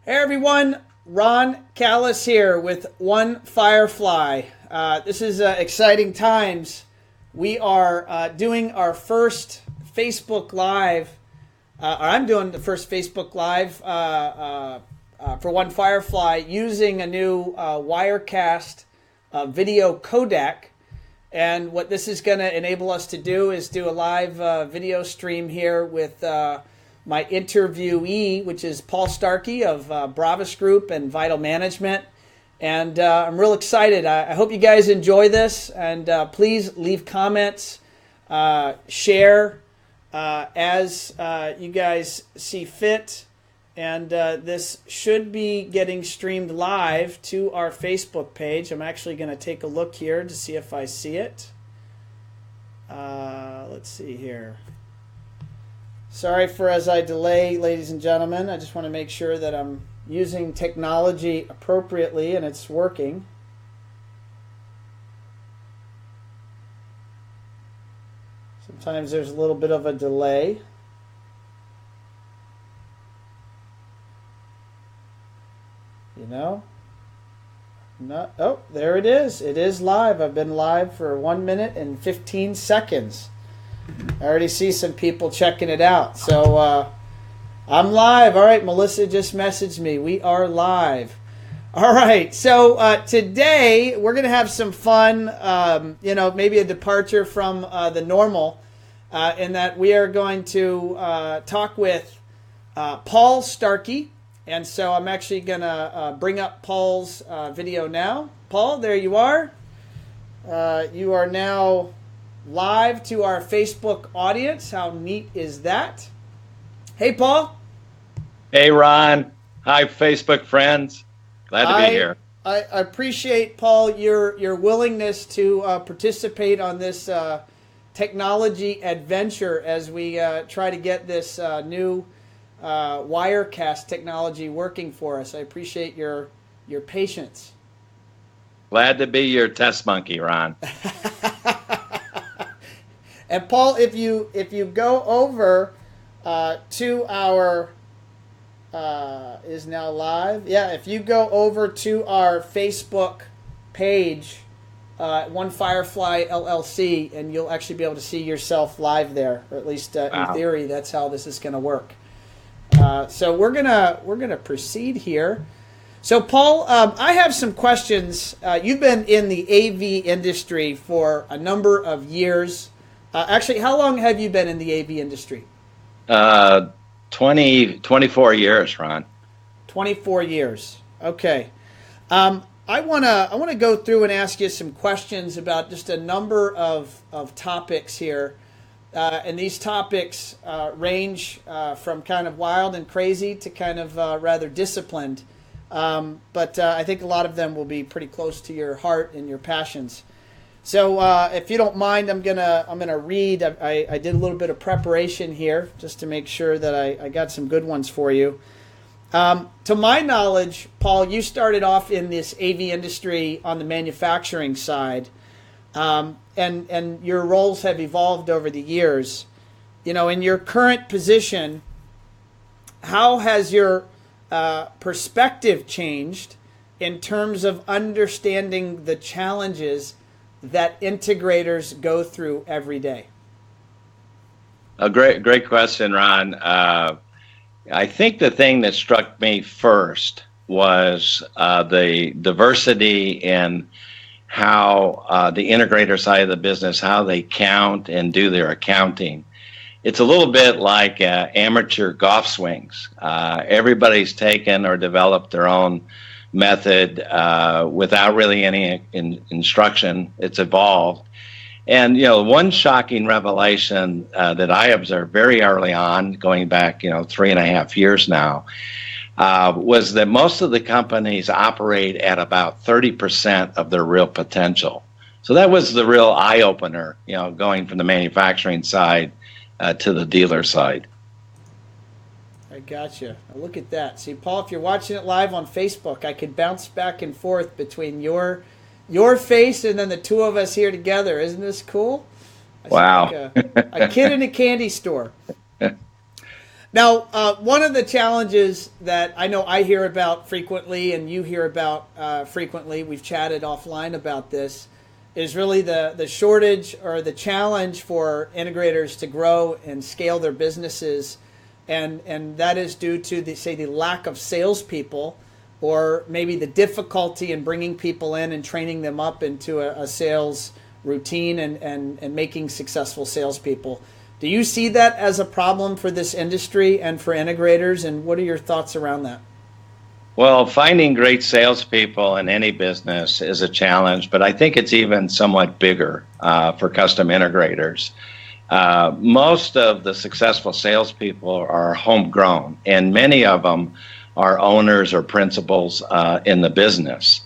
Hey everyone, Ron Callis here with One Firefly. This is exciting times. We are doing our first Facebook Live, or I'm doing the first Facebook Live for One Firefly using a new Wirecast video codec. And what this is going to enable us to do is do a live video stream here with my interviewee, which is Paul Starkey of Bravas Group and Vital Management. And I'm real excited. I hope you guys enjoy this. And please leave comments, share as you guys see fit. And this should be getting streamed live to our Facebook page. I'm actually going to take a look here to see if I see it. Let's see here. Sorry for as I delay, ladies and gentlemen. I just want to make sure that I'm using technology appropriately and it's working. Sometimes there's a little bit of a delay. You know? Not, oh, there it is. It is live. I've been live for 1 minute and 15 seconds. I already see some people checking it out. So I'm live. All right, Melissa just messaged me. We are live. All right, so today we're going to have some fun, maybe a departure from the normal in that we are going to talk with Paul Starkey. And so I'm actually going to bring up Paul's video now. Paul, there you are. You are now live to our Facebook audience. How neat is that? Hey, Paul. Hey, Ron. Hi, Facebook friends. Glad to be here. I appreciate, Paul, your willingness to participate on this technology adventure as we try to get this new Wirecast technology working for us. I appreciate your patience. Glad to be your test monkey, Ron. And Paul, if you go over to our is now live. Yeah, if you go over to our Facebook page, One Firefly LLC, and you'll actually be able to see yourself live there, or at least in theory, that's how this is going to work. So we're gonna proceed here. So Paul, I have some questions. You've been in the AV industry for a number of years. Actually, how long have you been in the AV industry? 24 years, Ron. 24 years. Okay. I wanna go through and ask you some questions about just a number of topics here. And these topics range from kind of wild and crazy to kind of rather disciplined. But I think a lot of them will be pretty close to your heart and your passions. So if you don't mind, I'm gonna read. I did a little bit of preparation here just to make sure that I got some good ones for you. To my knowledge, Paul, you started off in this AV industry on the manufacturing side. And your roles have evolved over the years. You know, in your current position, how has your perspective changed in terms of understanding the challenges that integrators go through every day? A great question, Ron. I think the thing that struck me first was the diversity in how the integrator side of the business, how they count and do their accounting. It's a little bit like amateur golf swings. Everybody's taken or developed their own method without really any instruction. It's evolved. And, one shocking revelation that I observed very early on, going back, 3.5 years now, was that most of the companies operate at about 30% of their real potential. So that was the real eye-opener, going from the manufacturing side to the dealer side. I gotcha. Now look at that. See, Paul, if you're watching it live on Facebook, I could bounce back and forth between your face and then the two of us here together. Isn't this cool? Wow. Like a kid in a candy store. Now, one of the challenges that I know I hear about frequently and you hear about frequently, we've chatted offline about this, is really the shortage or the challenge for integrators to grow and scale their businesses. And that is due to, the lack of salespeople, or maybe the difficulty in bringing people in and training them up into a sales routine and making successful salespeople. Do you see that as a problem for this industry and for integrators? And what are your thoughts around that? Well, finding great salespeople in any business is a challenge, but I think it's even somewhat bigger for custom integrators. Most of the successful salespeople are homegrown, and many of them are owners or principals in the business.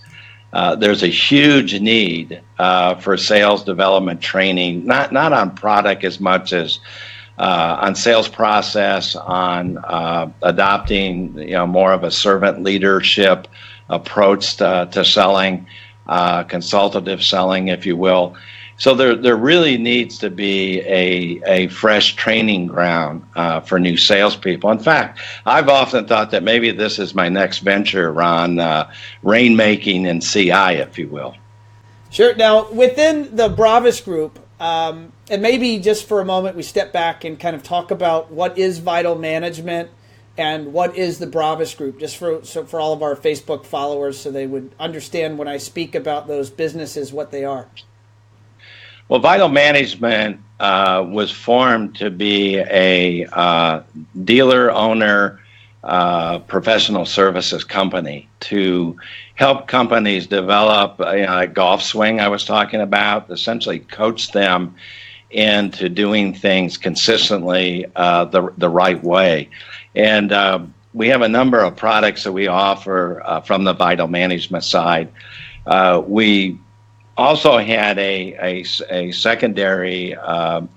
There's a huge need for sales development training, not on product as much as on sales process, on adopting more of a servant leadership approach to selling, consultative selling, if you will. So there really needs to be a fresh training ground for new salespeople. In fact, I've often thought that maybe this is my next venture, Ron, rainmaking and CI, if you will. Sure. Now, within the Bravas group, and maybe just for a moment we step back and kind of talk about what is vital management and what is the Bravas group, just for all of our Facebook followers, so they would understand when I speak about those businesses what they are. Well, Vital Management was formed to be a dealer owner professional services company to help companies develop a golf swing I was talking about, essentially coach them into doing things consistently the right way. And we have a number of products that we offer from the Vital Management side. We also had a secondary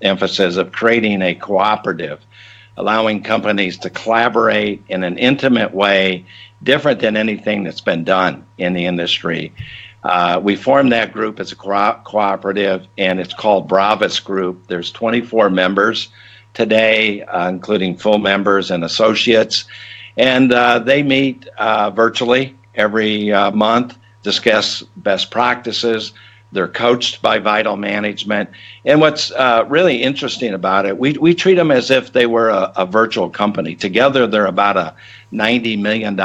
emphasis of creating a cooperative, allowing companies to collaborate in an intimate way, different than anything that's been done in the industry. We formed that group as a cooperative, and it's called Bravas Group. There's 24 members today, including full members and associates, and they meet virtually every month, discuss best practices. They're coached by Vital Management. And what's really interesting about it, we treat them as if they were a virtual company. Together, they're about a $90 million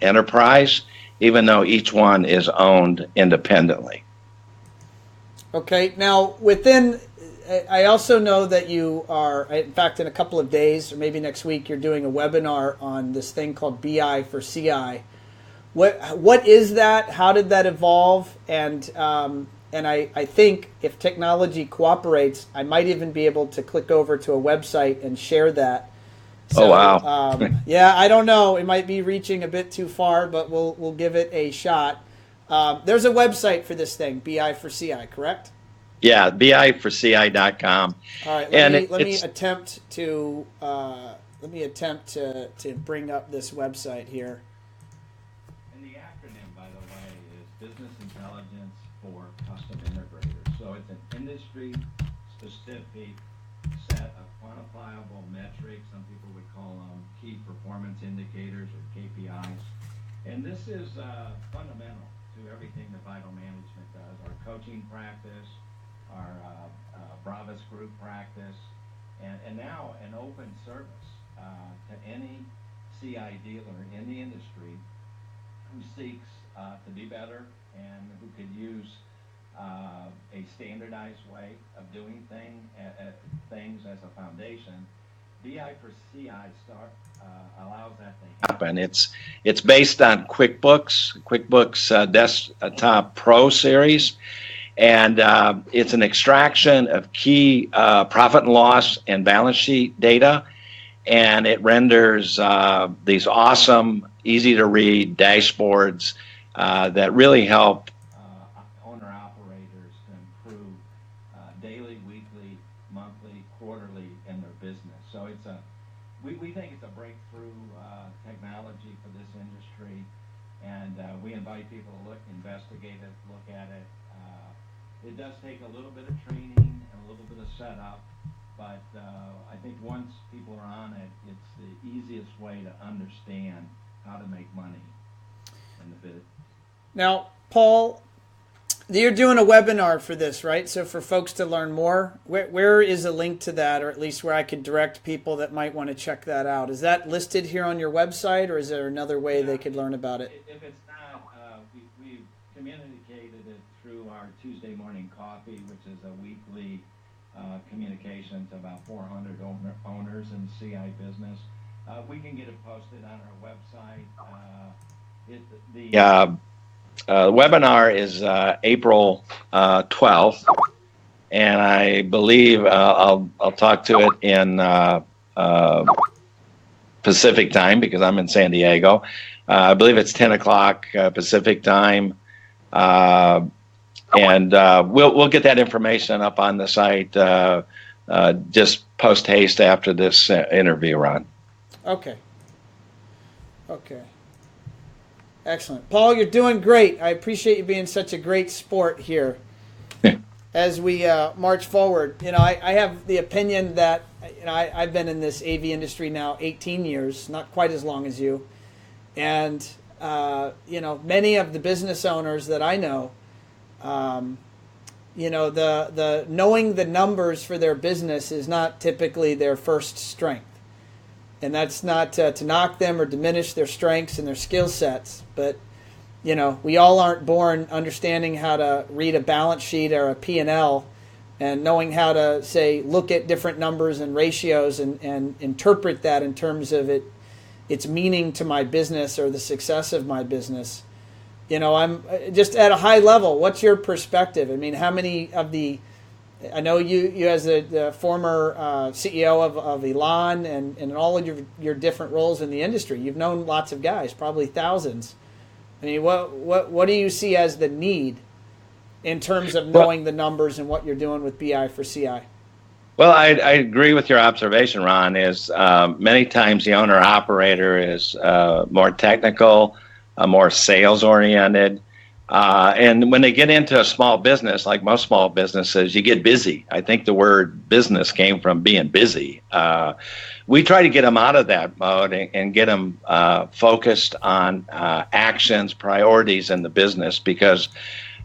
enterprise, even though each one is owned independently. Okay. Now, I also know that you are, in fact, in a couple of days, or maybe next week, you're doing a webinar on this thing called BI for CI. What is that? How did that evolve? And I think if technology cooperates, I might even be able to click over to a website and share that. So, oh, wow. Yeah, I don't know. It might be reaching a bit too far, but we'll give it a shot. There's a website for this thing, BI for CI, correct? Yeah, biforci.com. All right, let me attempt to bring up this website here. And the acronym, by the way, is Business Intelligence for Custom Integrators. So it's an industry-specific set of quantifiable metrics. Some people would call them key performance indicators or KPIs. And this is fundamental to everything that Vital Management does. Our coaching practice, our Bravas group practice, and now an open service to any CI dealer in the industry who seeks to be better and who could use a standardized way of doing things as a foundation. BI for CI allows that to happen. It's based on QuickBooks Desktop Pro series, and it's an extraction of key profit and loss and balance sheet data, and it renders these awesome, easy-to-read dashboards that really help owner-operators to improve daily, weekly, monthly, quarterly in their business. So we think it's a breakthrough technology for this industry, and we invite people to investigate it, look at it. It does take a little bit of training and a little bit of setup, but I think once people are on it, it's the way to understand how to make money in the business. Now, Paul, you're doing a webinar for this, right? So for folks to learn more, where is a link to that, or at least where I could direct people that might want to check that out? Is that listed here on your website, or is there another way they could learn about it? If it's not, we've communicated it through our Tuesday morning coffee, which is a weekly communication to about 400 owners in the CI business. We can get it posted on our website. The webinar is April 12th, and I believe I'll talk to it in Pacific time because I'm in San Diego. I believe it's 10 o'clock Pacific time, and we'll get that information up on the site just post haste after this interview, Ron. Okay. Excellent. Paul, you're doing great. I appreciate you being such a great sport here. As we march forward, I have the opinion that I've been in this AV industry now 18 years, not quite as long as you. And, many of the business owners that I know, the knowing the numbers for their business is not typically their first strength. And that's not to knock them or diminish their strengths and their skill sets. But, we all aren't born understanding how to read a balance sheet or a P&L and knowing how to, say, look at different numbers and ratios and interpret that in terms of its meaning to my business or the success of my business. I'm just at a high level. What's your perspective? I mean, how many of I know you as the former CEO of Elan and all of your different roles in the industry, you've known lots of guys, probably thousands. I mean, what do you see as the need in terms of knowing the numbers and what you're doing with BI for CI? Well, I agree with your observation, Ron, is many times the owner-operator is more technical, more sales-oriented. And when they get into a small business, like most small businesses, you get busy. I think the word business came from being busy. We try to get them out of that mode and get them focused on actions, priorities in the business because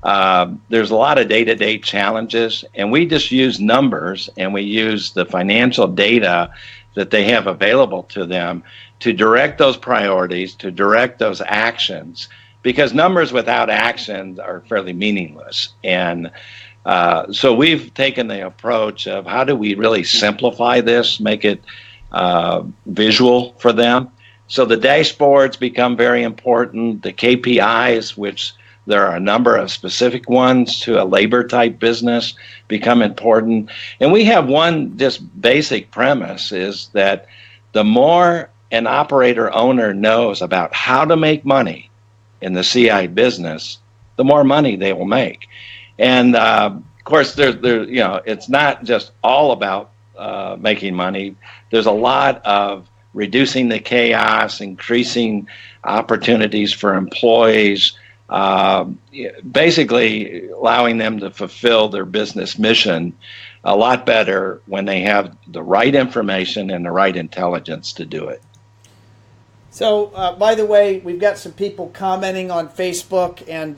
there's a lot of day-to-day challenges. And we just use numbers and we use the financial data that they have available to them to direct those priorities, to direct those actions. Because numbers without action are fairly meaningless. And so we've taken the approach of how do we really simplify this, make it visual for them. So the dashboards become very important. The KPIs, which there are a number of specific ones to a labor type business, become important. And we have one just basic premise is that the more an operator owner knows about how to make money in the CI business, the more money they will make. And of course, it's not just all about making money. There's a lot of reducing the chaos, increasing opportunities for employees, basically allowing them to fulfill their business mission a lot better when they have the right information and the right intelligence to do it. So, by the way, we've got some people commenting on Facebook, and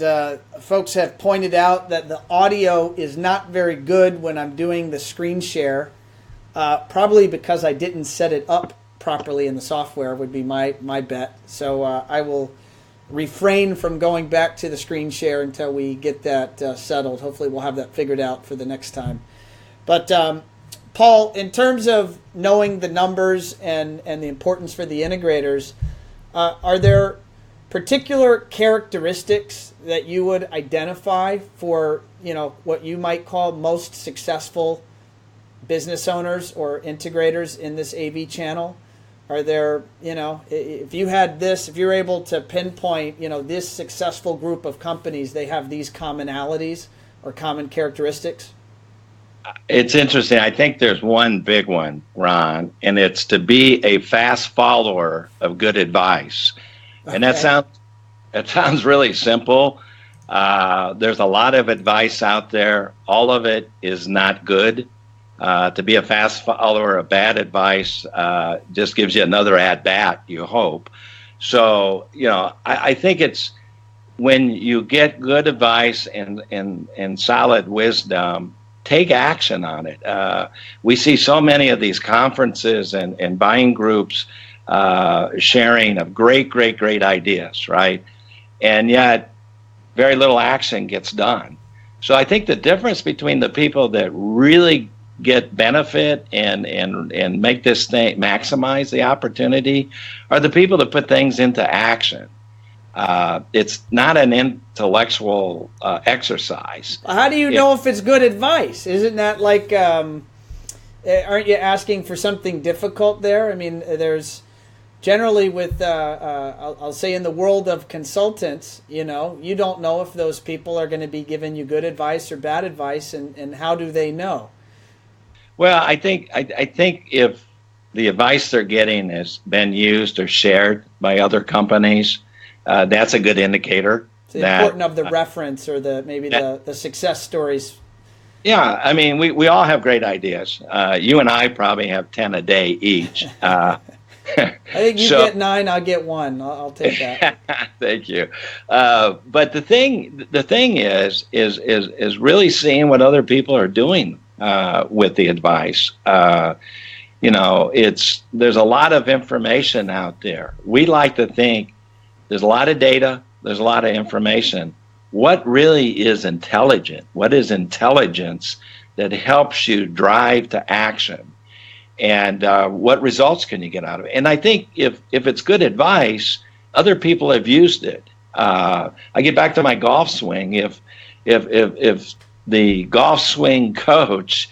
folks have pointed out that the audio is not very good when I'm doing the screen share, probably because I didn't set it up properly in the software would be my bet. So I will refrain from going back to the screen share until we get that settled. Hopefully we'll have that figured out for the next time. But Paul, in terms of knowing the numbers and the importance for the integrators, are there particular characteristics that you would identify for, what you might call most successful business owners or integrators in this AV channel? Are there, if you had this, if you're able to pinpoint, this successful group of companies, they have these commonalities or common characteristics? It's interesting. I think there's one big one, Ron, and it's to be a fast follower of good advice. Okay. And that sounds really simple. There's a lot of advice out there. All of it is not good. To be a fast follower of bad advice just gives you another at bat, you hope. So, I think it's when you get good advice and solid wisdom, take action on it. We see so many of these conferences and buying groups sharing of great ideas, right? And yet very little action gets done. So I think the difference between the people that really get benefit and make this thing maximize the opportunity are the people that put things into action. It's not an intellectual exercise. How do you know if it's good advice? Isn't that like, aren't you asking for something difficult there? I mean, there's generally with, I'll say in the world of consultants, you don't know if those people are going to be giving you good advice or bad advice, and how do they know? Well, I think if the advice they're getting has been used or shared by other companies, that's a good indicator. It's important of the reference or the success stories. Yeah, I mean, we all have great ideas. You and I probably have 10 a day each. I think you get 9, I'll get 1. I'll take that. Thank you. But the thing is really seeing what other people are doing with the advice. There's a lot of information out there. We like to think there's a lot of data, there's a lot of information. What really is intelligent? What is intelligence that helps you drive to action? And what results can you get out of it? And I think if it's good advice, other people have used it. I get back to my golf swing. If the golf swing coach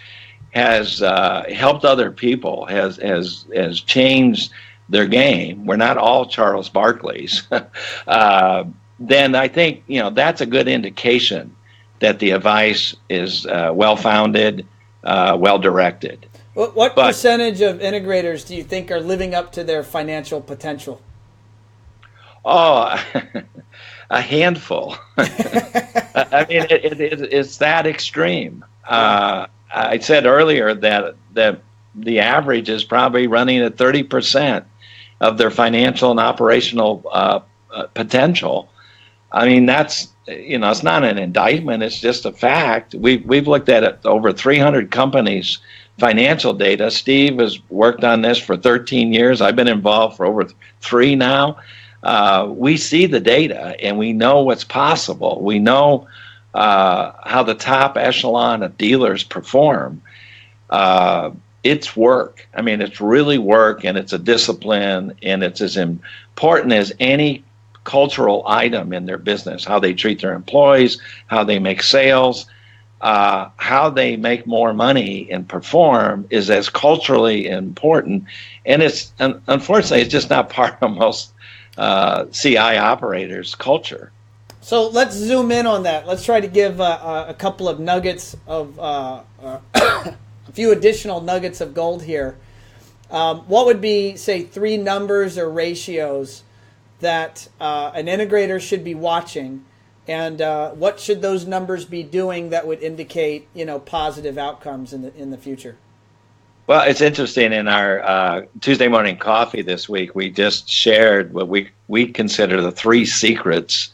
has helped other people, has changed their game, we're not all Charles Barkleys, then I think that's a good indication that the advice is well-founded, well-directed. What percentage of integrators do you think are living up to their financial potential? Oh, a handful. I mean, it's that extreme. I said earlier that the average is probably running at 30% of their financial and operational potential. I mean, that's, it's not an indictment. It's just a fact. We've looked at it, over 300 companies' financial data. Steve has worked on this for 13 years. I've been involved for over 3 now. We see the data and we know what's possible. We know how the top echelon of dealers perform. It's work. I mean, it's really work, and it's a discipline, and it's as important as any cultural item in their business. How they treat their employees, how they make sales, how they make more money and perform is as culturally important. And it's unfortunately, it's just not part of most CI operators' culture. So let's zoom in on that. Let's try to give a couple of nuggets of a few additional nuggets of gold here. What would be, say, 3 numbers or ratios that an integrator should be watching, and what should those numbers be doing that would indicate, positive outcomes in the future? Well, it's interesting. In our Tuesday morning coffee this week, we just shared what we consider the 3 secrets,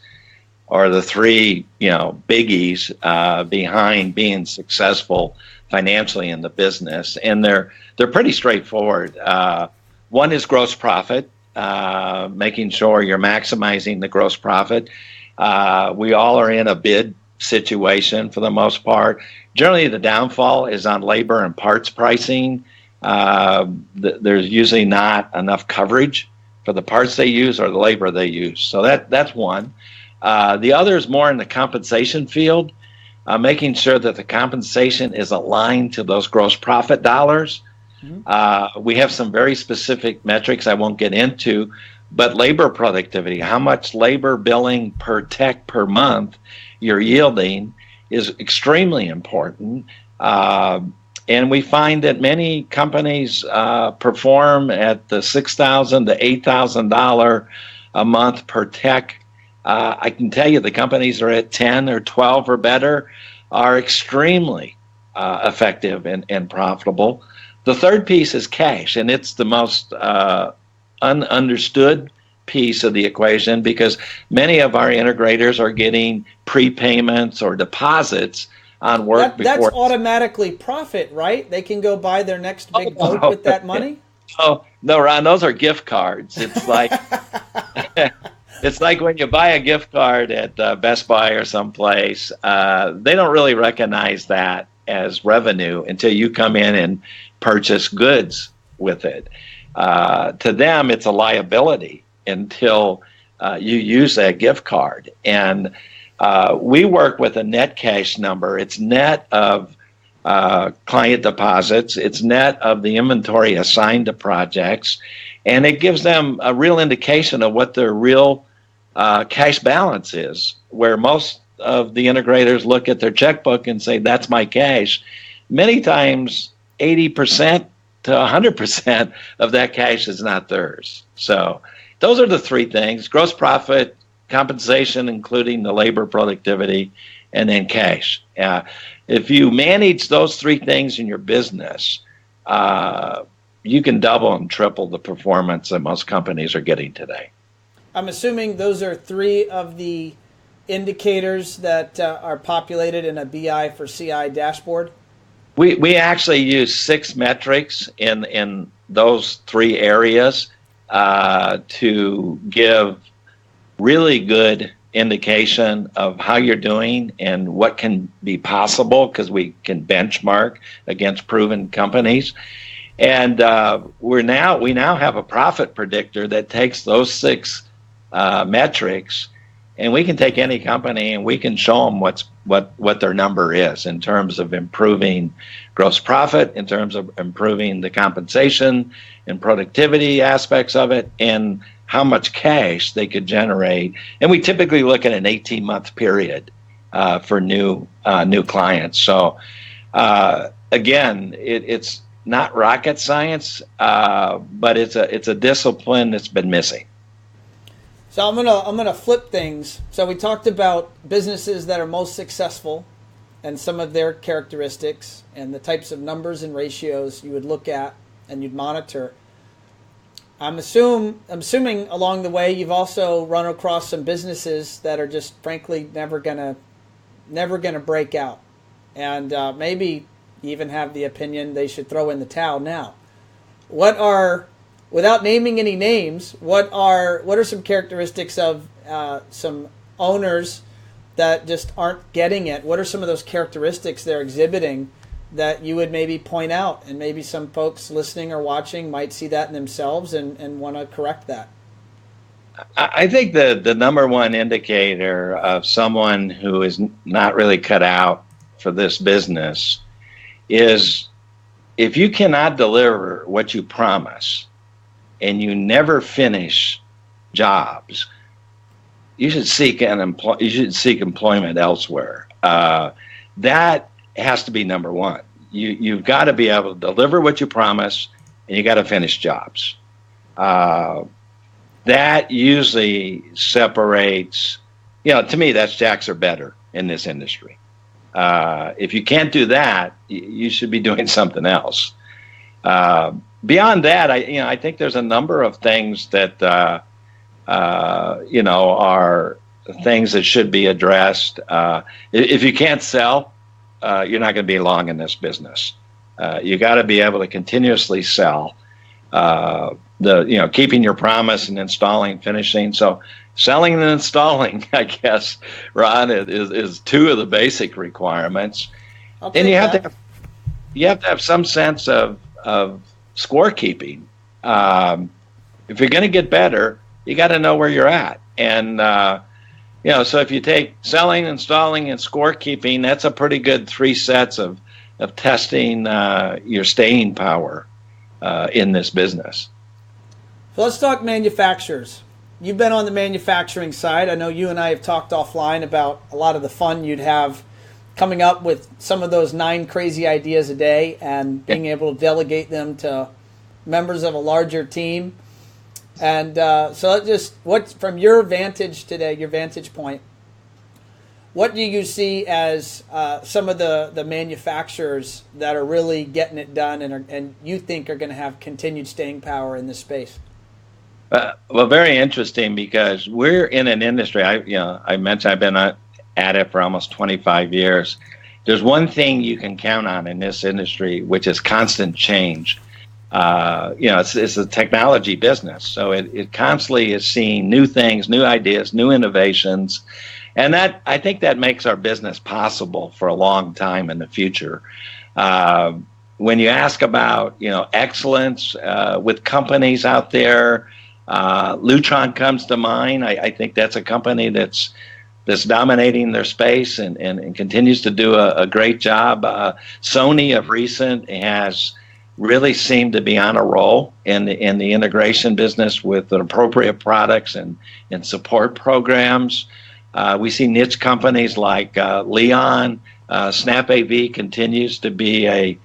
or the 3 biggies behind being successful financially in the business, and they're pretty straightforward. One is gross profit, making sure you're maximizing the gross profit. We all are in a bid situation for the most part. Generally, the downfall is on labor and parts pricing. There's usually not enough coverage for the parts they use or the labor they use. So that's one. The other is more in the compensation field, making sure that the compensation is aligned to those gross profit dollars. Mm-hmm. We have some very specific metrics I won't get into, but labor productivity, how much labor billing per tech per month you're yielding, is extremely important. And we find that many companies perform at the $6,000 to $8,000 a month per tech. I can tell you the companies that are at 10 or 12 or better are extremely effective and profitable. The third piece is cash, and it's the most ununderstood piece of the equation because many of our integrators are getting prepayments or deposits on work That's automatically profit, right? They can go buy their next big boat with that money? Oh, no, Ron, those are gift cards. It's like it's like when you buy a gift card at Best Buy or someplace, they don't really recognize that as revenue until you come in and purchase goods with it. To them, it's a liability until you use that gift card. And we work with a net cash number. It's net of client deposits. It's net of the inventory assigned to projects. And it gives them a real indication of what their real cash balance is, where most of the integrators look at their checkbook and say, that's my cash. Many times, 80% to 100% of that cash is not theirs. So those are the three things: gross profit, compensation, including the labor productivity, and then cash. If you manage those three things in your business, you can double and triple the performance that most companies are getting today. I'm assuming those are three of the indicators that are populated in a BI for CI dashboard? We actually use 6 metrics in those 3 areas to give really good indication of how you're doing and what can be possible, because we can benchmark against proven companies. And we now have a profit predictor that takes those 6 metrics, and we can take any company and we can show them what their number is in terms of improving gross profit, in terms of improving the compensation and productivity aspects of it, and how much cash they could generate. And we typically look at an 18-month period for new clients. So again, it's not rocket science, but it's a discipline that's been missing. So I'm gonna flip things. So we talked about businesses that are most successful and some of their characteristics and the types of numbers and ratios you would look at and you'd monitor. I'm assuming along the way you've also run across some businesses that are just frankly never gonna break out, and maybe you even have the opinion they should throw in the towel now. Without naming any names, what are some characteristics of some owners that just aren't getting it? What are some of those characteristics they're exhibiting that you would maybe point out, and maybe some folks listening or watching might see that in themselves and want to correct that? I think the number one indicator of someone who is not really cut out for this business is if you cannot deliver what you promise and you never finish jobs, you should seek employment elsewhere. That has to be number one. You've got to be able to deliver what you promise, and you got to finish jobs. That usually separates. To me, that's jacks or better in this industry. If you can't do that, you should be doing something else. Beyond that, I think there's a number of things that are things that should be addressed. If you can't sell, you're not going to be long in this business. You got to be able to continuously sell. Keeping your promise and installing, finishing. So selling and installing, I guess, Ron, is 2 of the basic requirements. And you have to have some sense of scorekeeping. If you're going to get better, you got to know where you're at. And so if you take selling, installing, and scorekeeping, that's a pretty good 3 sets of testing your staying power in this business. So let's talk manufacturers. You've been on the manufacturing side. I know you and I have talked offline about a lot of the fun you'd have coming up with some of those 9 crazy ideas a day and being able to delegate them to members of a larger team. And so what, from your vantage today, your vantage point, What do you see as some of the manufacturers that are really getting it done and you think are going to have continued staying power in this space? Well, very interesting because we're in an industry. I mentioned I've been at it for almost 25 years. There's one thing you can count on in this industry, which is constant change. It's a technology business, so it constantly is seeing new things, new ideas, new innovations, and that I think that makes our business possible for a long time in the future. When you ask about excellence with companies out there, Lutron comes to mind. I think that's a company that's dominating their space and continues to do a great job. Sony of recent has really seemed to be on a roll in the integration business with the appropriate products and support programs. We see niche companies like Leon. Snap AV continues to be a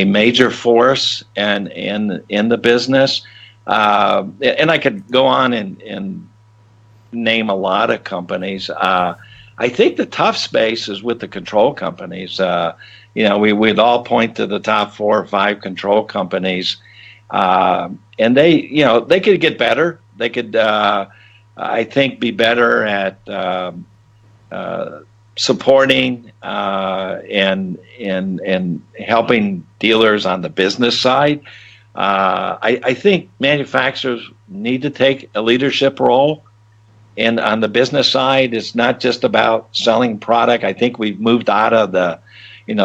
major force in the business. And I could go on and name a lot of companies. I think the tough space is with the control companies. We'd all point to the top 4 or 5 control companies, and they could get better. They could, I think, be better at supporting and helping dealers on the business side. I think manufacturers need to take a leadership role. And on the business side, it's not just about selling product. I think we've moved out of the,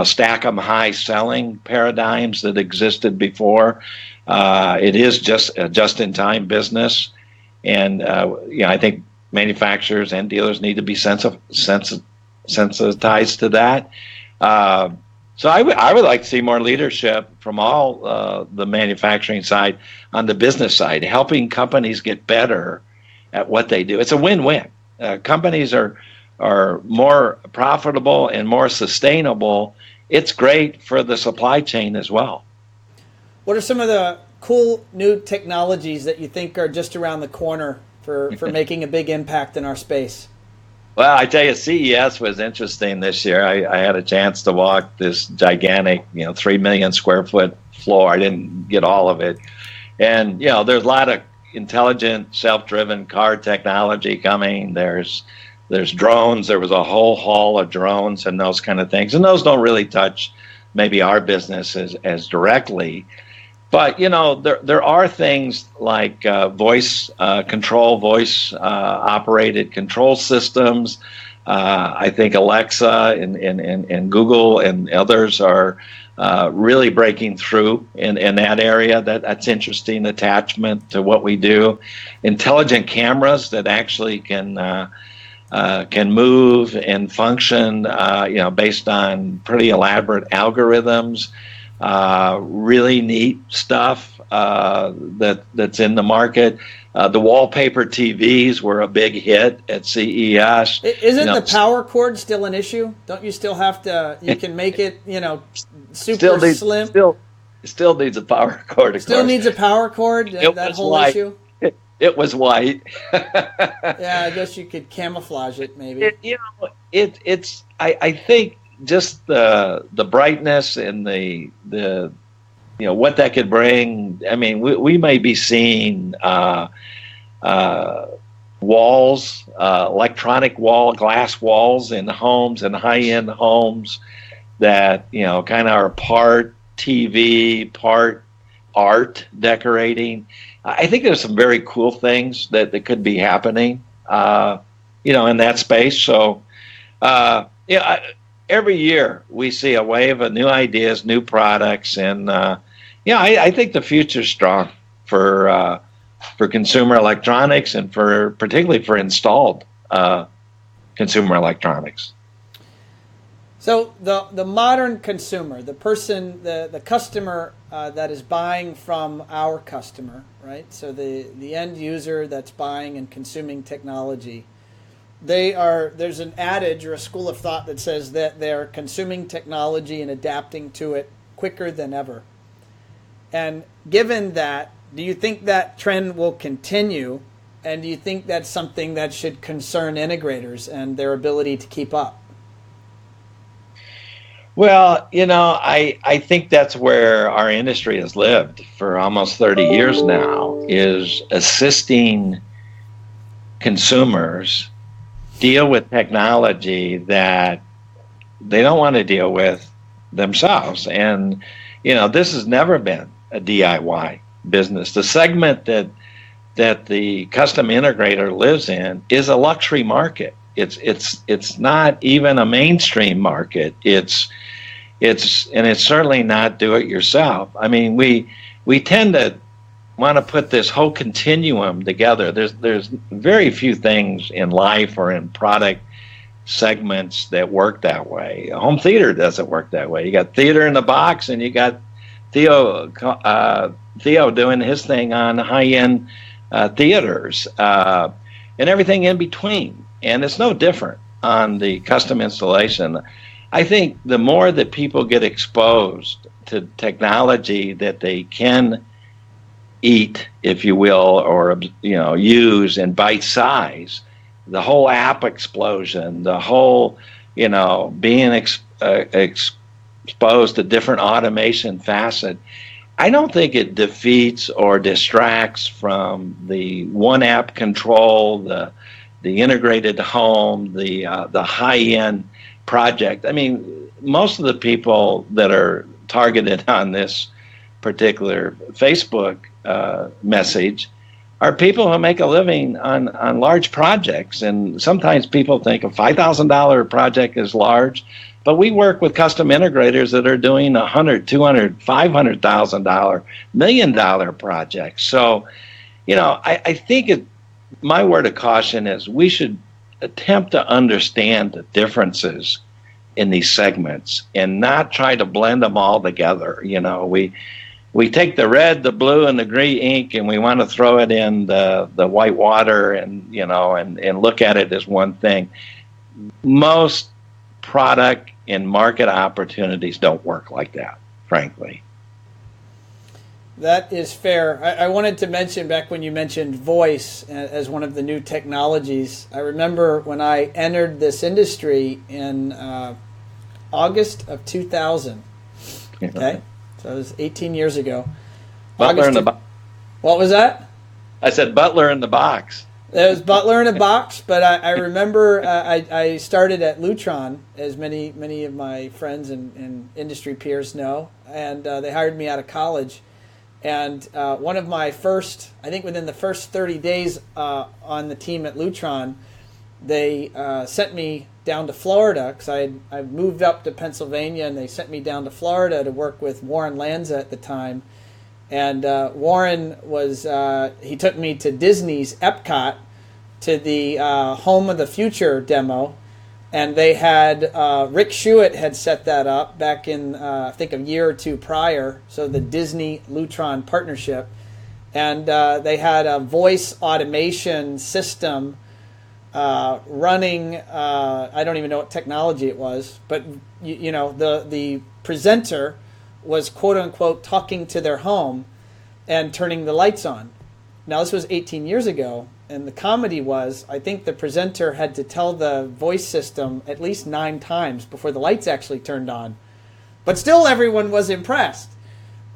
stack 'em high selling paradigms that existed before. It is just a just-in-time business. And, I think manufacturers and dealers need to be sensitized to that. So I would like to see more leadership from all the manufacturing side on the business side, helping companies get better at what they do. It's a win-win. Companies are more profitable and more sustainable. It's great for the supply chain as well. What are some of the cool new technologies that you think are just around the corner for making a big impact in our space? Well, I tell you, CES was interesting this year. I had a chance to walk this gigantic, 3 million square foot floor. I didn't get all of it. And, there's a lot of intelligent, self-driven car technology coming. There's drones. There was a whole hall of drones and those kind of things. And those don't really touch maybe our business as directly. But, there are things like voice operated control systems. I think Alexa and Google and others are really breaking through in that area. That's interesting attachment to what we do. Intelligent cameras that actually can move and function, based on pretty elaborate algorithms. Really neat stuff that's in the market. The wallpaper TVs were a big hit at CES. Isn't the power cord still an issue? Don't you still have to? You can make it, super slim. Still needs a power cord. Still needs a power cord. That whole white. Issue. It was white. Yeah, I guess you could camouflage it, maybe. I think just the brightness and the what that could bring. I mean, we may be seeing walls, electronic glass walls in homes and high-end homes that kind of are part TV, part art decorating. I think there's some very cool things that could be happening, in that space. So, every year we see a wave of new ideas, new products, and I think the future's strong for consumer electronics and particularly for installed consumer electronics. So the modern consumer, the person, the customer that is buying from our customer, right? So the end user that's buying and consuming technology, there's an adage or a school of thought that says that they're consuming technology and adapting to it quicker than ever. And given that, do you think that trend will continue? And do you think that's something that should concern integrators and their ability to keep up? Well, I think that's where our industry has lived for almost 30 years now, is assisting consumers deal with technology that they don't want to deal with themselves. And, this has never been a DIY business. The segment that the custom integrator lives in is a luxury market. It's not even a mainstream market. It's certainly not do it yourself. I mean, we tend to want to put this whole continuum together. There's very few things in life or in product segments that work that way. Home theater doesn't work that way. You got theater in the box, and you got Theo doing his thing on high-end theaters and everything in between. And it's no different on the custom installation. I think the more that people get exposed to technology that they can eat, if you will, or use in bite size, the whole app explosion, the whole being exposed to different automation facet, I don't think it defeats or distracts from the one app control, the integrated home, the high end project. I mean, most of the people that are targeted on this particular Facebook message are people who make a living on large projects. And sometimes people think a $5,000 project is large, but we work with custom integrators that are doing $100,000, $200,000, $500,000, $1 million projects. So, I think my word of caution is we should attempt to understand the differences in these segments and not try to blend them all together. We take the red, the blue, and the green ink, and we want to throw it in the white water and look at it as one thing. Most product and market opportunities don't work like that, frankly. That is fair. I wanted to mention, back when you mentioned voice as one of the new technologies, I remember when I entered this industry in August of 2000. Okay? So it was 18 years ago. Butler in the box. What was that? I said butler in the box. It was butler in a box, but I remember I started at Lutron, as many of my friends and industry peers know, and they hired me out of college. And one of my first, I think within the first 30 days on the team at Lutron, they sent me down to Florida, because I moved up to Pennsylvania, and they sent me down to Florida to work with Warren Lanza at the time. And Warren he took me to Disney's Epcot, to the Home of the Future demo, and they had Rick Schuett had set that up back in I think a year or two prior. So the Disney Lutron partnership, and they had a voice automation system running. I don't even know what technology it was, but the presenter was quote unquote talking to their home and turning the lights on. Now this was 18 years ago. And the comedy was, I think the presenter had to tell the voice system at least 9 times before the lights actually turned on. But still everyone was impressed.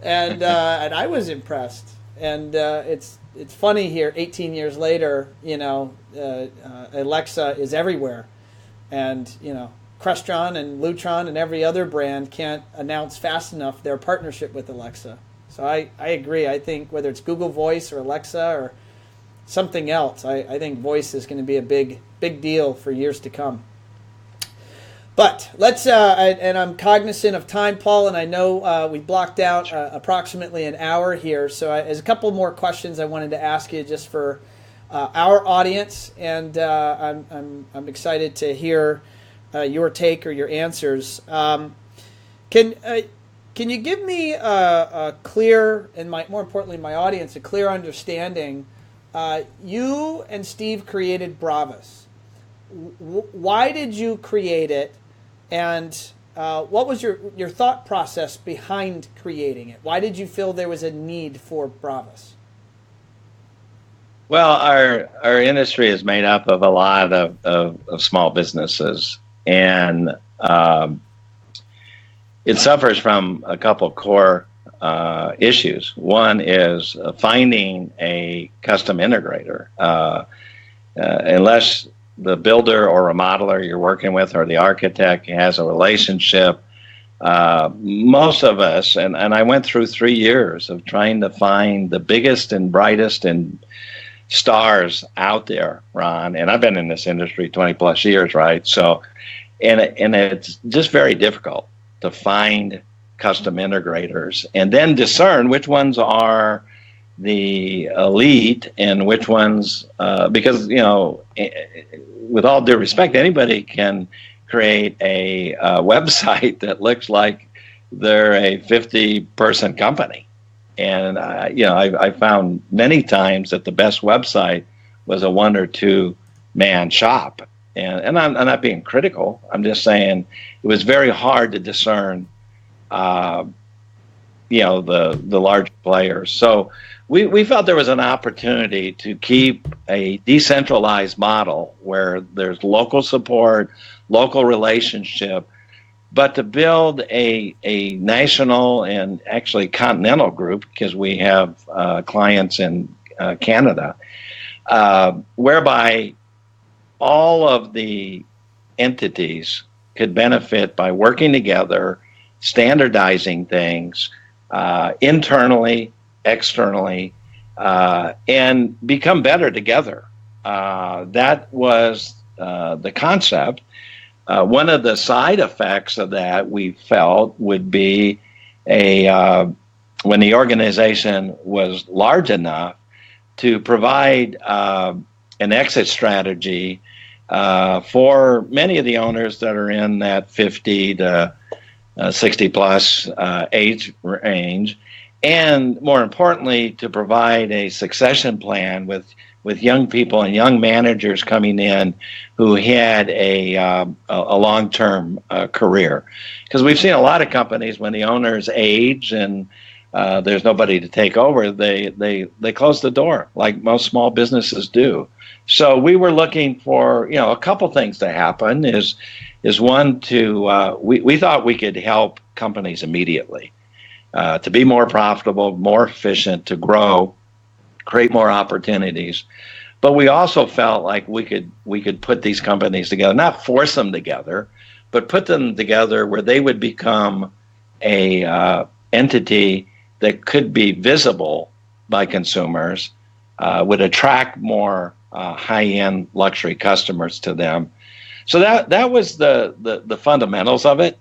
And and I was impressed. And it's funny here, 18 years later, Alexa is everywhere. And, Crestron and Lutron and every other brand can't announce fast enough their partnership with Alexa. So I agree. I think whether it's Google Voice or Alexa or something else, I think voice is going to be a big deal for years to come. But let's, and I'm cognizant of time, Paul, and I know we blocked out approximately an hour here, so there's a couple more questions I wanted to ask you just for our audience, and I'm excited to hear your take or your answers. Can you give me a clear, and more importantly my audience, a clear understanding? You and Steve created Bravas. Why did you create it, and what was your thought process behind creating it? Why did you feel there was a need for Bravas? Well, our industry is made up of a lot of small businesses, and it suffers from a couple core issues. One is finding a custom integrator. Unless the builder or remodeler you're working with or the architect has a relationship, most of us, and I went through 3 years of trying to find the biggest and brightest and stars out there, Ron, and I've been in this industry 20 plus years, right? So, and it's just very difficult to find custom integrators and then discern which ones are the elite and which ones, because, with all due respect, anybody can create a website that looks like they're a 50-person company. And, I found many times that the best website was a 1 or 2 man shop. And I'm not being critical. I'm just saying it was very hard to discern, the large players. So we felt there was an opportunity to keep a decentralized model where there's local support, local relationship, but to build a national and actually continental group, because we have clients in Canada, whereby all of the entities could benefit by working together, standardizing things internally, externally, and become better together. That was the concept. One of the side effects of that we felt would be when the organization was large enough to provide an exit strategy for many of the owners that are in that 50 to 60 plus age range, and more importantly, to provide a succession plan with young people and young managers coming in who had a long-term career. Because we've seen a lot of companies, when the owners age and there's nobody to take over, they close the door, like most small businesses do. So we were looking for, a couple things to happen. Is one, to we thought we could help companies immediately to be more profitable, more efficient, to grow, create more opportunities. But we also felt like we could put these companies together, not force them together, but put them together where they would become a entity that could be visible by consumers, would attract more high-end luxury customers to them. So that was the fundamentals of it.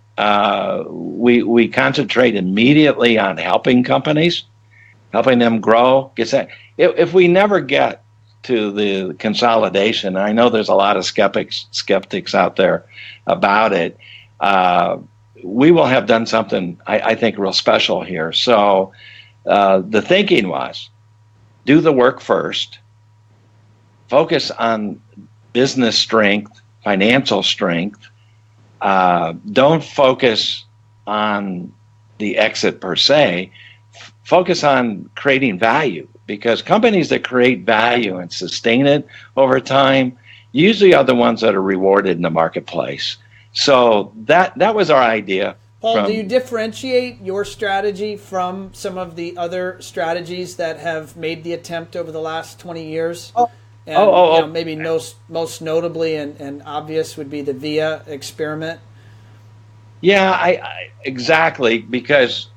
We concentrate immediately on helping companies, helping them grow. If we never get to the consolidation, I know there's a lot of skeptics out there about it, we will have done something, I think, real special here. So the thinking was, do the work first, focus on business strength, financial strength. Don't focus on the exit per se. Focus on creating value, because companies that create value and sustain it over time usually are the ones that are rewarded in the marketplace. So that was our idea. Paul, do you differentiate your strategy from some of the other strategies that have made the attempt over the last 20 years? Maybe most notably and obvious would be the VIA experiment. Yeah, I exactly, because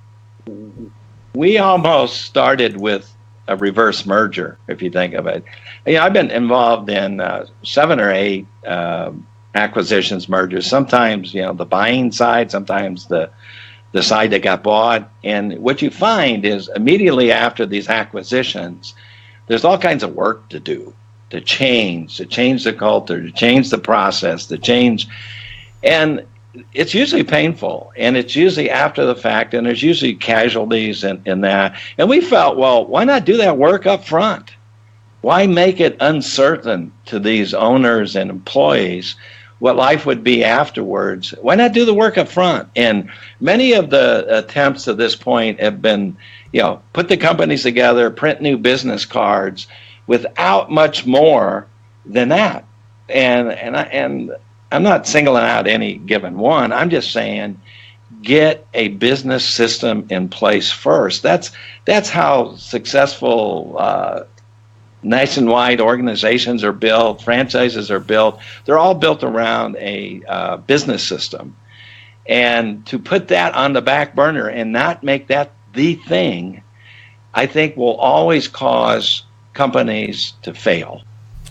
we almost started with a reverse merger, if you think of it. I've been involved in 7 or 8 acquisitions, mergers. Sometimes, the buying side, sometimes the side that got bought. And what you find is immediately after these acquisitions, there's all kinds of work to do, to change the culture, to change the process, to change. And it's usually painful, and it's usually after the fact, and there's usually casualties in that. And we felt, well, why not do that work up front? Why make it uncertain to these owners and employees what life would be afterwards? Why not do the work up front? And many of the attempts to this point have been, put the companies together, print new business cards, without much more than that. And I'm not singling out any given one. I'm just saying, get a business system in place first. That's how successful nationwide organizations are built, franchises are built. They're all built around a business system. And to put that on the back burner and not make that the thing, I think will always cause companies to fail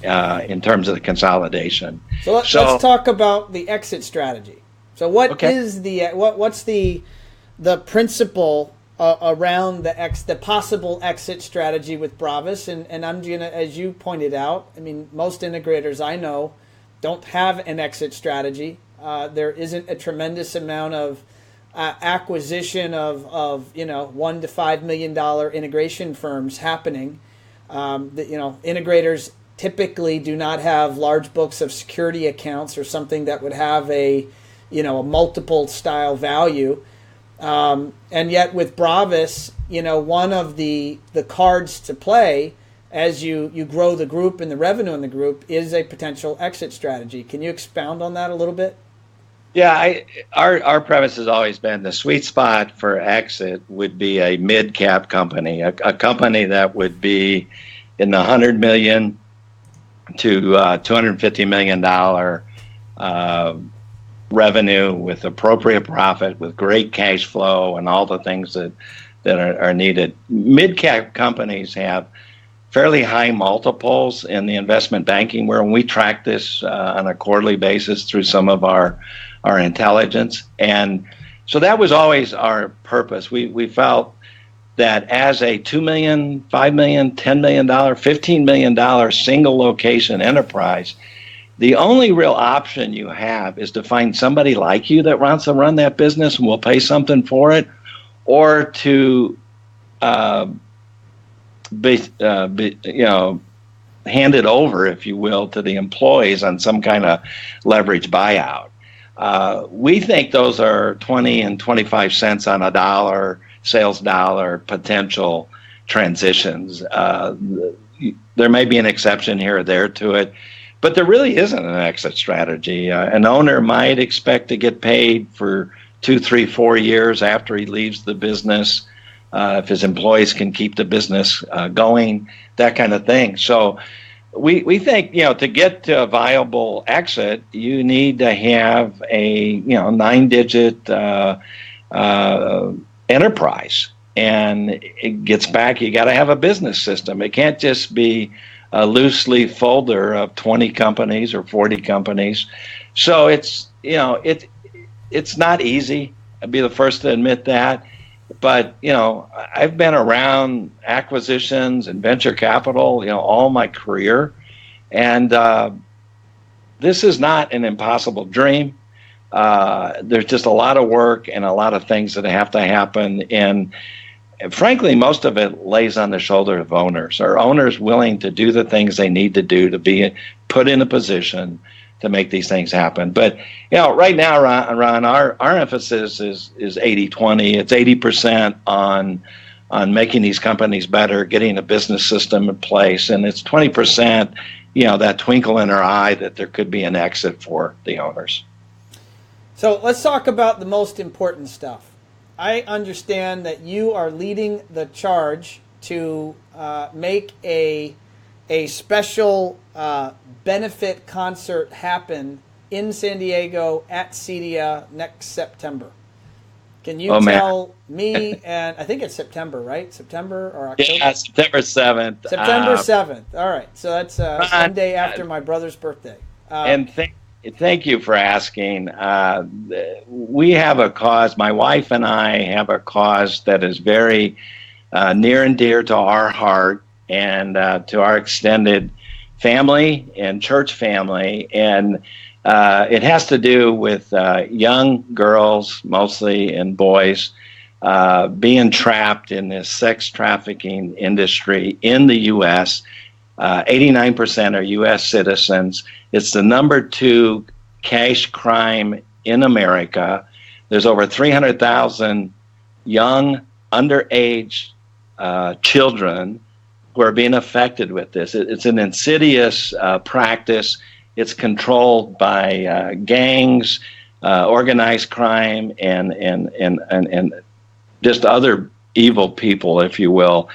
in terms of the consolidation. So let's talk about the exit strategy. So what is what's the principle around the possible exit strategy with Bravas? And I'm gonna, as you pointed out, I mean, most integrators I know don't have an exit strategy. There isn't a tremendous amount of acquisition of $1 to $5 million integration firms happening. Integrators typically do not have large books of security accounts or something that would have a multiple style value. And yet with Bravas, one of the cards to play as you grow the group and the revenue in the group is a potential exit strategy. Can you expound on that a little bit? Yeah, our premise has always been the sweet spot for exit would be a mid-cap company, a company that would be in the $100 million to $250 million revenue with appropriate profit, with great cash flow, and all the things that are needed. Mid-cap companies have fairly high multiples in the investment banking world. We track this on a quarterly basis through some of our intelligence. And so that was always our purpose. We felt that as a $2 million, $5 million, $10 million, $15 million single location enterprise, the only real option you have is to find somebody like you that wants to run that business and will pay something for it, or to hand it over, if you will, to the employees on some kind of leverage buyout. We think those are 20 and 25 cents on a dollar, sales dollar potential transitions. There may be an exception here or there to it, but there really isn't an exit strategy. An owner might expect to get paid for 2, 3, 4 years after he leaves the business, if his employees can keep the business going, that kind of thing. So we think, to get to a viable exit, you need to have a 9-digit enterprise, and it gets back. You got to have a business system. It can't just be a loose leaf folder of 20 companies or 40 companies. So it's not easy. I'd be the first to admit that. But, I've been around acquisitions and venture capital, all my career. And this is not an impossible dream. There's just a lot of work and a lot of things that have to happen. And frankly, most of it lays on the shoulder of owners. Are owners willing to do the things they need to do to be put in a position to make these things happen? But right now, Ron, our emphasis is 80-20. It's 80% on making these companies better, getting a business system in place, and it's 20%, that twinkle in our eye that there could be an exit for the owners. So let's talk about the most important stuff. I understand that you are leading the charge to make a special benefit concert happen in San Diego at CEDIA next September. Can you tell me, and I think it's September, right? September or October? Yeah, September 7th. September 7th. All right. So that's one day after my brother's birthday. And thank you for asking. We have a cause. My wife and I have a cause that is very near and dear to our heart and to our extended family and church family. And it has to do with young girls, mostly, and boys being trapped in this sex trafficking industry in the U.S. 89% are U.S. citizens. It's the number 2 cash crime in America. There's over 300,000 young, underage children who are being affected with this. It's an insidious practice. It's controlled by gangs, organized crime, and just other evil people, if you will.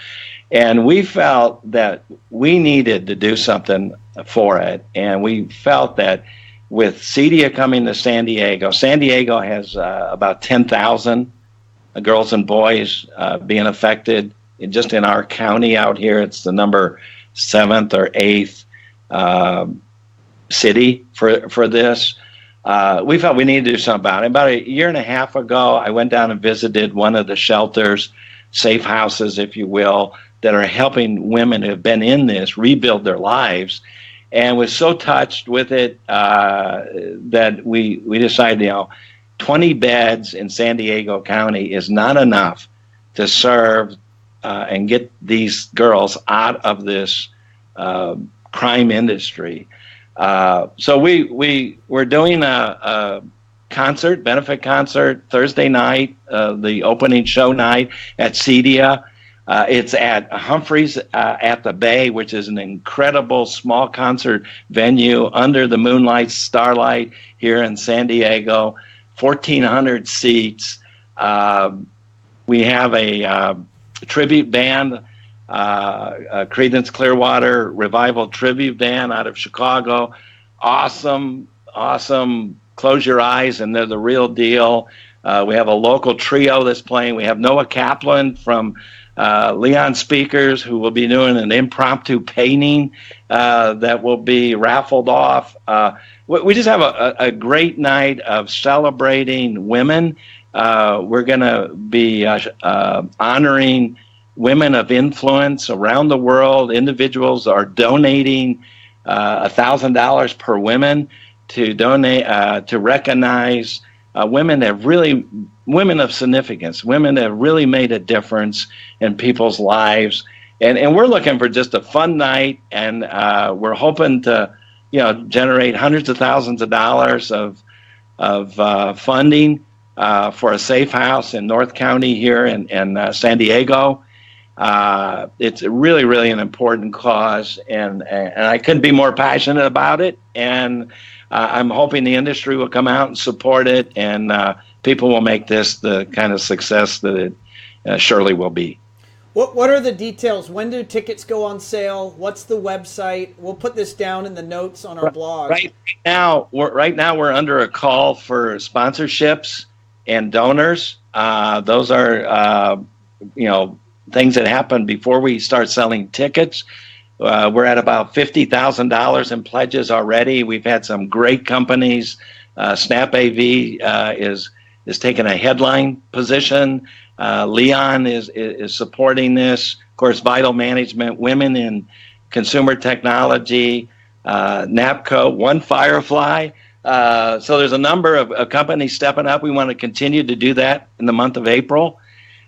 And we felt that we needed to do something for it. And we felt that with CEDIA coming to San Diego has about 10,000 girls and boys being affected. Just in our county out here, it's the number 7th or 8th city for this. We felt we needed to do something about it. About a year and a half ago, I went down and visited one of the shelters, safe houses, if you will, that are helping women who have been in this rebuild their lives, and was so touched with it that we decided, 20 beds in San Diego County is not enough to serve and get these girls out of this crime industry. So we're doing a concert, benefit concert, Thursday night, the opening show night at CEDIA. It's at Humphreys at the Bay, which is an incredible small concert venue under the moonlight, starlight here in San Diego. 1,400 seats. We have a tribute band, Creedence Clearwater Revival tribute band out of Chicago. Awesome. Close your eyes, and they're the real deal. We have a local trio that's playing. We have Noah Kaplan from Leon Speakers, who will be doing an impromptu painting that will be raffled off. We just have a great night of celebrating women. We're going to be honoring women of influence around the world. Individuals are donating $1,000 per women to donate to recognize women of significance, women that have really made a difference in people's lives. And we're looking for just a fun night, and we're hoping to, generate hundreds of thousands of dollars of funding for a safe house in North County here in San Diego. It's really, really an important cause, and I couldn't be more passionate about it. And I'm hoping the industry will come out and support it, and people will make this the kind of success that it surely will be. What are the details? When do tickets go on sale? What's the website? We'll put this down in the notes on our blog. Right now we're under a call for sponsorships and donors. Those are things that happen before we start selling tickets. We're at about $50,000 in pledges already. We've had some great companies. Snap AV is taking a headline position. Leon is supporting this. Of course, Vital Management, Women in Consumer Technology, NAPCO, One Firefly. So there's a number of companies stepping up. We want to continue to do that in the month of April.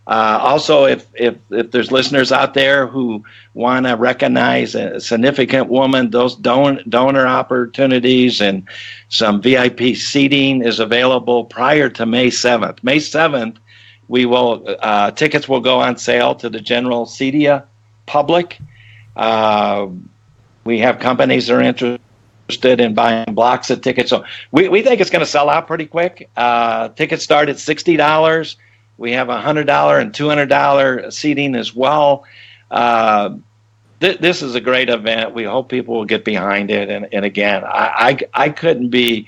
Also, if there's listeners out there who want to recognize a significant woman, those donor opportunities and some VIP seating is available prior to May 7th. May 7th, tickets will go on sale to the general CEDIA public. We have companies that are interested in buying blocks of tickets. So we think it's going to sell out pretty quick. Tickets start at $60. We have $100 and $200 seating as well. This is a great event. We hope people will get behind it. And again, I couldn't be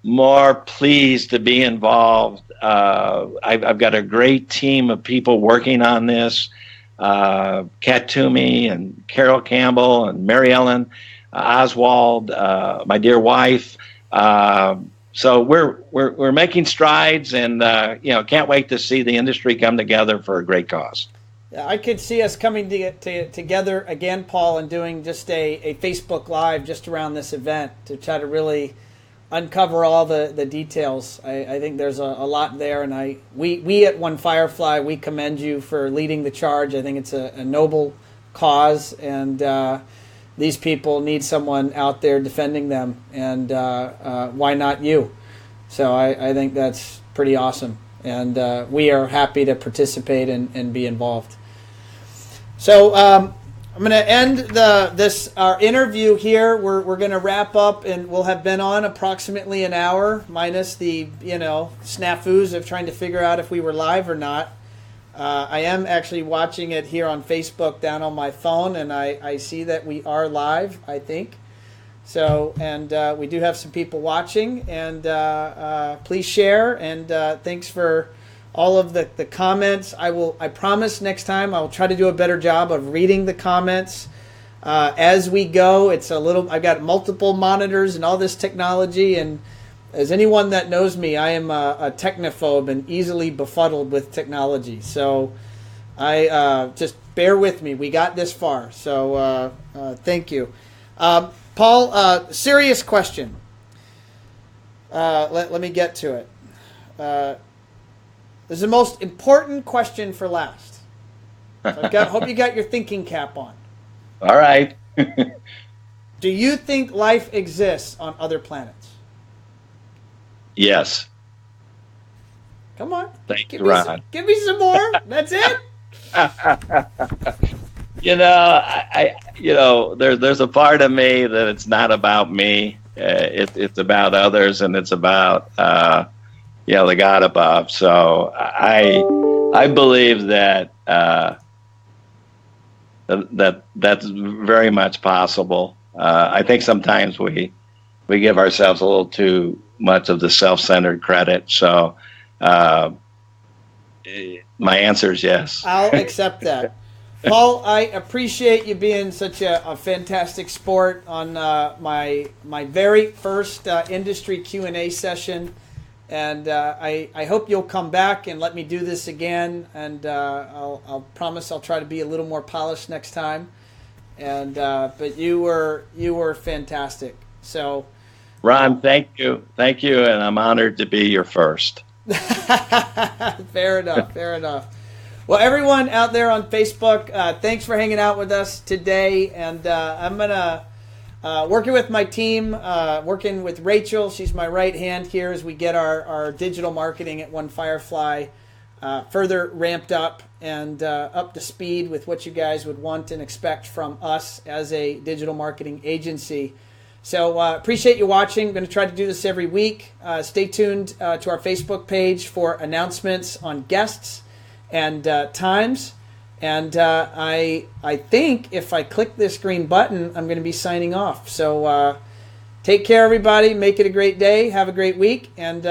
more pleased to be involved. I've got a great team of people working on this. Kat Toomey and Carol Campbell and Mary Ellen Oswald, my dear wife. So we're making strides, and can't wait to see the industry come together for a great cause. Yeah, I could see us coming together again, Paul, and doing just a Facebook Live just around this event to try to really uncover all the details. I think there's a lot there, and we at One Firefly, we commend you for leading the charge. I think it's a noble cause, and these people need someone out there defending them, and why not you? So I think that's pretty awesome, and we are happy to participate and be involved. So I'm going to end our interview here. We're going to wrap up, and we'll have been on approximately an hour, minus the snafus of trying to figure out if we were live or not. I am actually watching it here on Facebook down on my phone, and I see that we are live, I think. So, and we do have some people watching, and please share, and thanks for all of the comments. I promise next time I'll try to do a better job of reading the comments as we go. I've got multiple monitors and all this technology, and as anyone that knows me, I am a technophobe and easily befuddled with technology. So I just bear with me. We got this far, so thank you. Paul, serious question. Let me get to it. This is the most important question for last. So hope you got your thinking cap on. All right. Do you think life exists on other planets? Yes. Come on. Thank you, Ron. Give me some more. That's it. There's a part of me that it's not about me. It's about others, and it's about the God above. So I believe that that's very much possible. I think sometimes we give ourselves a little too much of the self-centered credit. So my answer is yes. I'll accept that. Paul, I appreciate you being such a fantastic sport on my very first industry Q&A session. And I hope you'll come back and let me do this again. And I'll promise I'll try to be a little more polished next time. And but you were fantastic. So, Ron, thank you, and I'm honored to be your first. Fair enough. Well, everyone out there on Facebook, thanks for hanging out with us today. And I'm gonna. Working with my team, working with Rachel. She's my right hand here as we get our digital marketing at One Firefly further ramped up and up to speed with what you guys would want and expect from us as a digital marketing agency. So appreciate you watching. I'm going to try to do this every week. Stay tuned to our Facebook page for announcements on guests and times. And I think if I click this green button, I'm going to be signing off. So take care, everybody. Make it a great day. Have a great week. And